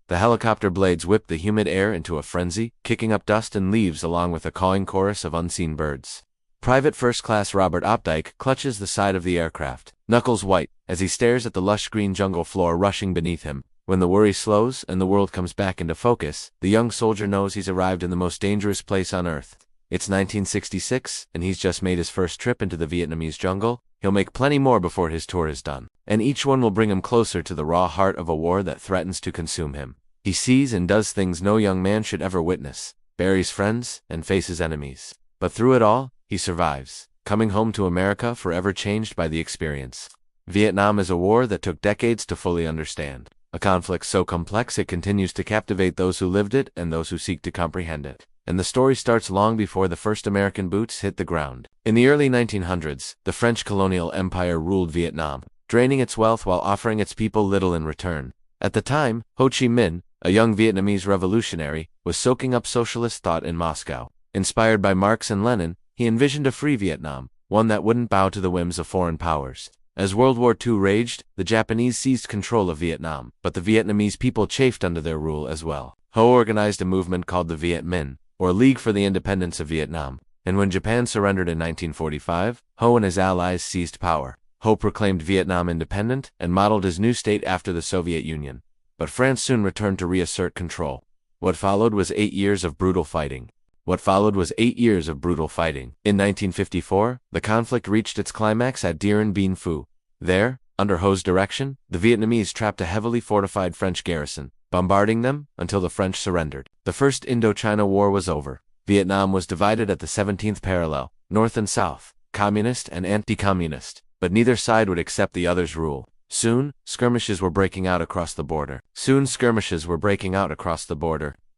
The helicopter blades whipped the humid air into a frenzy, kicking up dust and leaves along with a cawing chorus of unseen birds. Private First Class Robert Opdyke clutches the side of the aircraft, knuckles white, as he stares at the lush green jungle floor rushing beneath him. When the worry slows and the world comes back into focus, the young soldier knows he's arrived in the most dangerous place on Earth. It's 1966, and he's just made his first trip into the Vietnamese jungle. He'll make plenty more before his tour is done, and each one will bring him closer to the raw heart of a war that threatens to consume him. He sees and does things no young man should ever witness, buries friends, and faces enemies. But through it all, he survives, coming home to America forever changed by the experience. Vietnam is a war that took decades to fully understand, a conflict so complex it continues to captivate those who lived it and those who seek to comprehend it. And the story starts long before the first American boots hit the ground. In the early 1900s, the French colonial empire ruled Vietnam, draining its wealth while offering its people little in return. At the time, Ho Chi Minh, a young Vietnamese revolutionary, was soaking up socialist thought in Moscow. Inspired by Marx and Lenin, he envisioned a free Vietnam, one that wouldn't bow to the whims of foreign powers. As World War II raged, the Japanese seized control of Vietnam, but the Vietnamese people chafed under their rule as well. Ho organized a movement called the Viet Minh, or League for the Independence of Vietnam, and when Japan surrendered in 1945, Ho and his allies seized power. Ho proclaimed Vietnam independent and modeled his new state after the Soviet Union. But France soon returned to reassert control. What followed was 8 years of brutal fighting. In 1954, the conflict reached its climax at Dien Bien Phu. There, under Ho's direction, the Vietnamese trapped a heavily fortified French garrison, bombarding them until the French surrendered. The First Indochina War was over. Vietnam was divided at the 17th parallel, north and south, communist and anti-communist, but neither side would accept the other's rule. Soon, skirmishes were breaking out across the border.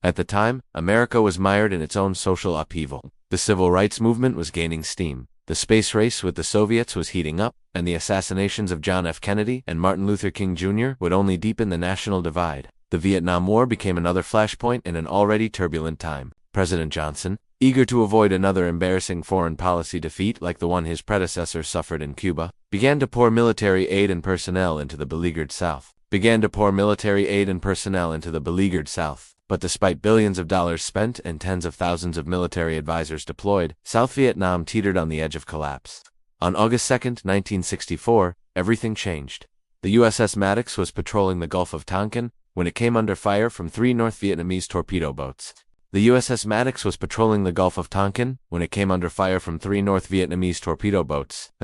At the time, America was mired in its own social upheaval. The civil rights movement was gaining steam. The space race with the Soviets was heating up, and the assassinations of John F. Kennedy and Martin Luther King Jr. would only deepen the national divide. The Vietnam War became another flashpoint in an already turbulent time. President Johnson, eager to avoid another embarrassing foreign policy defeat like the one his predecessor suffered in Cuba, began to pour military aid and personnel into the beleaguered South. But despite billions of dollars spent and tens of thousands of military advisors deployed, South Vietnam teetered on the edge of collapse. On August 2, 1964, everything changed. The USS Maddox was patrolling the Gulf of Tonkin when it came under fire from 3 North Vietnamese torpedo boats. A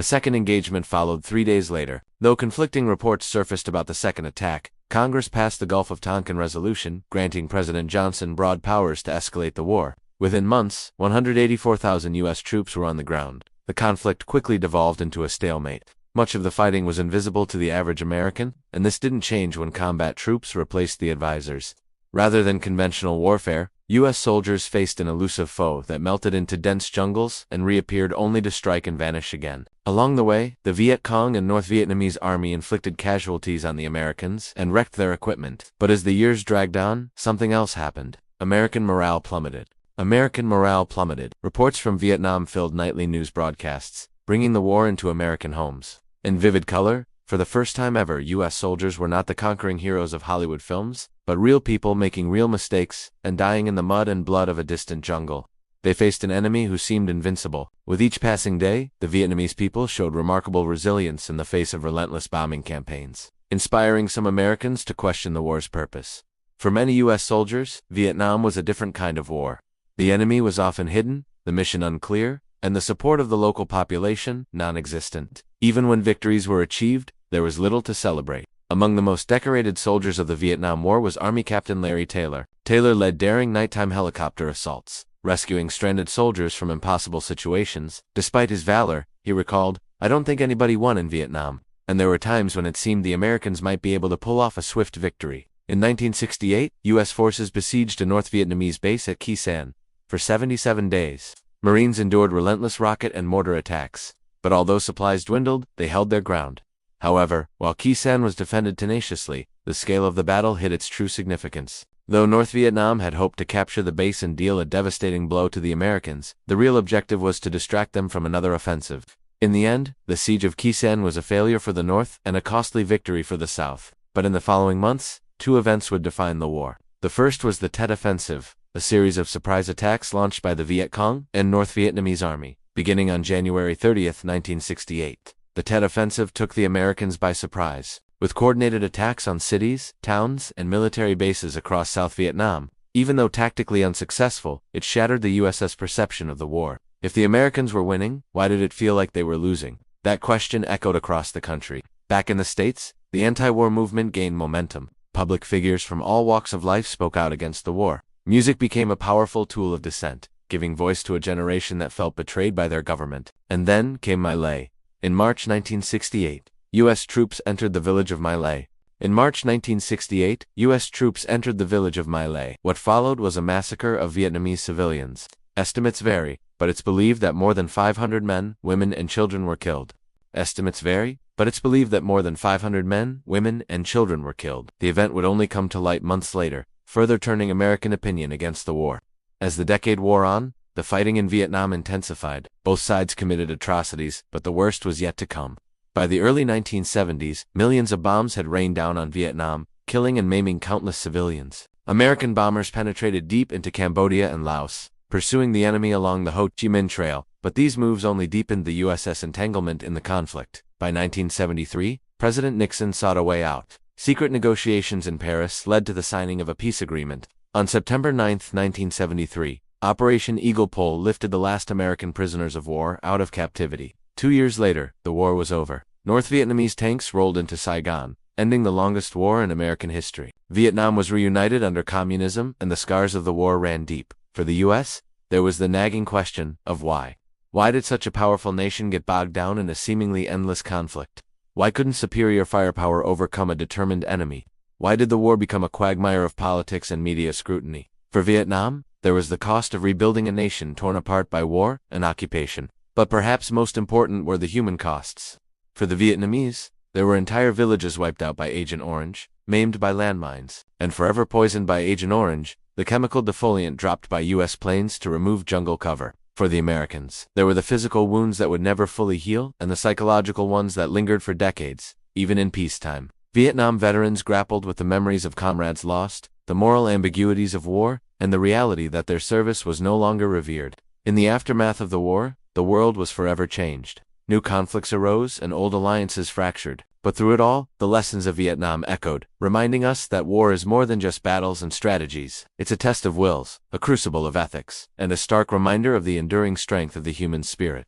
second engagement followed 3 days later. Though conflicting reports surfaced about the second attack, Congress passed the Gulf of Tonkin Resolution, granting President Johnson broad powers to escalate the war. Within months, 184,000 U.S. troops were on the ground. The conflict quickly devolved into a stalemate. Much of the fighting was invisible to the average American, and this didn't change when combat troops replaced the advisors. Rather than conventional warfare, U.S. soldiers faced an elusive foe that melted into dense jungles and reappeared only to strike and vanish again. Along the way, the Viet Cong and North Vietnamese army inflicted casualties on the Americans and wrecked their equipment. But as the years dragged on, something else happened. American morale plummeted. Reports from Vietnam filled nightly news broadcasts, bringing the war into American homes. In vivid color, for the first time ever, U.S. soldiers were not the conquering heroes of Hollywood films, but real people making real mistakes and dying in the mud and blood of a distant jungle. They faced an enemy who seemed invincible. With each passing day, the Vietnamese people showed remarkable resilience in the face of relentless bombing campaigns, inspiring some Americans to question the war's purpose. For many U.S. soldiers, Vietnam was a different kind of war. The enemy was often hidden, the mission unclear, and the support of the local population non-existent. Even when victories were achieved, there was little to celebrate. Among the most decorated soldiers of the Vietnam War was Army Captain Larry Taylor. Taylor led daring nighttime helicopter assaults, rescuing stranded soldiers from impossible situations. Despite his valor, he recalled, "I don't think anybody won in Vietnam, and there were times when it seemed the Americans might be able to pull off a swift victory." In 1968, U.S. forces besieged a North Vietnamese base at Khe Sanh. For 77 days, Marines endured relentless rocket and mortar attacks, but although supplies dwindled, they held their ground. However, while Khe Sanh was defended tenaciously, the scale of the battle hid its true significance. Though North Vietnam had hoped to capture the base and deal a devastating blow to the Americans, the real objective was to distract them from another offensive. In the end, the siege of Khe Sanh was a failure for the North and a costly victory for the South. But in the following months, two events would define the war. The first was the Tet Offensive, a series of surprise attacks launched by the Viet Cong and North Vietnamese Army, beginning on January 30, 1968. The Tet Offensive took the Americans by surprise, with coordinated attacks on cities, towns, and military bases across South Vietnam. Even though tactically unsuccessful, it shattered the US's perception of the war. If the Americans were winning, why did it feel like they were losing? That question echoed across the country. Back in the States, the anti-war movement gained momentum. Public figures from all walks of life spoke out against the war. Music became a powerful tool of dissent, giving voice to a generation that felt betrayed by their government. And then came My Lai. In March 1968, U.S. troops entered the village of My Lai. U.S. troops entered the village of My Lai. What followed was a massacre of Vietnamese civilians. Estimates vary, but it's believed that more than 500 men, women, and children were killed. Estimates vary, but it's believed that more than 500 men, women, and children were killed. The event would only come to light months later, further turning American opinion against the war. As the decade wore on, the fighting in Vietnam intensified. Both sides committed atrocities, but the worst was yet to come. By the early 1970s, millions of bombs had rained down on Vietnam, killing and maiming countless civilians. American bombers penetrated deep into Cambodia and Laos, pursuing the enemy along the Ho Chi Minh Trail, but these moves only deepened the US's entanglement in the conflict. By 1973, President Nixon sought a way out. Secret negotiations in Paris led to the signing of a peace agreement. On September 9, 1973, Operation Eagle Pole lifted the last American prisoners of war out of captivity. 2 years later, the war was over. North Vietnamese tanks rolled into Saigon, ending the longest war in American history. Vietnam was reunited under communism, and the scars of the war ran deep. For the U.S., there was the nagging question of why. Why did such a powerful nation get bogged down in a seemingly endless conflict? Why couldn't superior firepower overcome a determined enemy? Why did the war become a quagmire of politics and media scrutiny? For Vietnam, there was the cost of rebuilding a nation torn apart by war and occupation. But perhaps most important were the human costs. For the Vietnamese, there were entire villages wiped out by Agent Orange, maimed by landmines, and forever poisoned by Agent Orange, the chemical defoliant dropped by U.S. planes to remove jungle cover. For the Americans, there were the physical wounds that would never fully heal, and the psychological ones that lingered for decades, even in peacetime. Vietnam veterans grappled with the memories of comrades lost, the moral ambiguities of war, and the reality that their service was no longer revered. In the aftermath of the war, the world was forever changed. New conflicts arose and old alliances fractured. But through it all, the lessons of Vietnam echoed, reminding us that war is more than just battles and strategies. It's a test of wills, a crucible of ethics, and a stark reminder of the enduring strength of the human spirit.